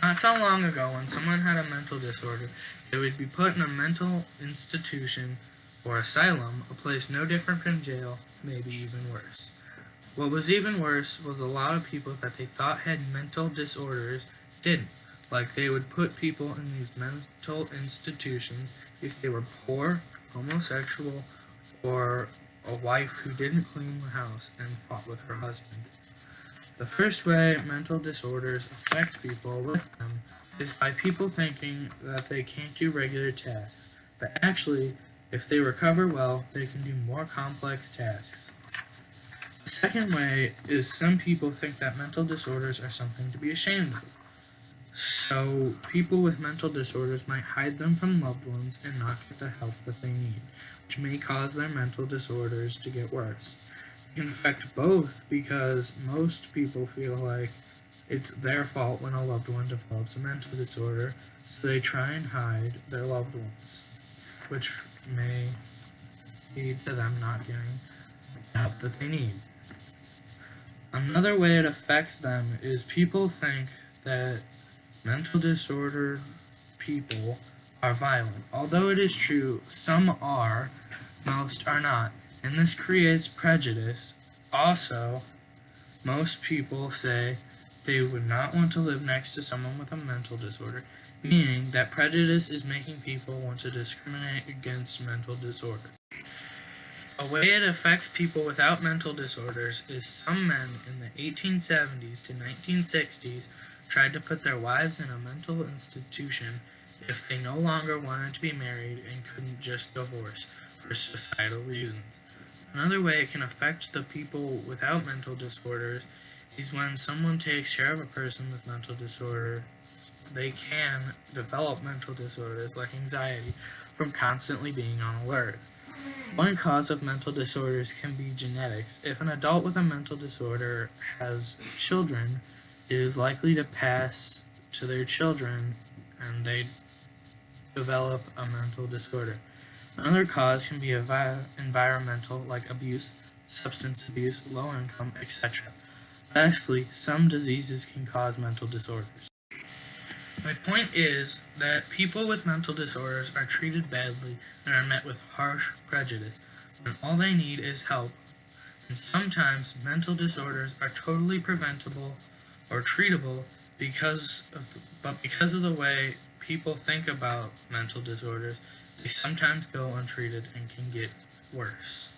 Not so long ago, when someone had a mental disorder, they would be put in a mental institution or asylum, a place no different from jail, maybe even worse. What was even worse was a lot of people that they thought had mental disorders didn't. Like, they would put people in these mental institutions if they were poor, homosexual, or a wife who didn't clean the house and fought with her husband. The first way mental disorders affect people with them is by people thinking that they can't do regular tasks, but actually, if they recover well, they can do more complex tasks. The second way is some people think that mental disorders are something to be ashamed of. So, people with mental disorders might hide them from loved ones and not get the help that they need, which may cause their mental disorders to get worse. It can affect both because most people feel like it's their fault when a loved one develops a mental disorder, so they try and hide their loved ones, which may lead to them not getting the help that they need. Another way it affects them is people think that mental disordered people are violent. Although it is true, some are, most are not, and this creates prejudice. Also, most people say they would not want to live next to someone with a mental disorder, meaning that prejudice is making people want to discriminate against mental disorders. A way it affects people without mental disorders is some men in the 1870s to 1960s tried to put their wives in a mental institution if they no longer wanted to be married and couldn't just divorce for societal reasons. Another way it can affect the people without mental disorders is when someone takes care of a person with mental disorder, they can develop mental disorders like anxiety from constantly being on alert. One cause of mental disorders can be genetics. If an adult with a mental disorder has children, it is likely to pass to their children and they develop a mental disorder. Another cause can be environmental, like abuse, substance abuse, low income, etc. Lastly, some diseases can cause mental disorders. My point is that people with mental disorders are treated badly and are met with harsh prejudice when all they need is help. And sometimes mental disorders are totally preventable or treatable because of the way people think about mental disorders, they sometimes go untreated and can get worse.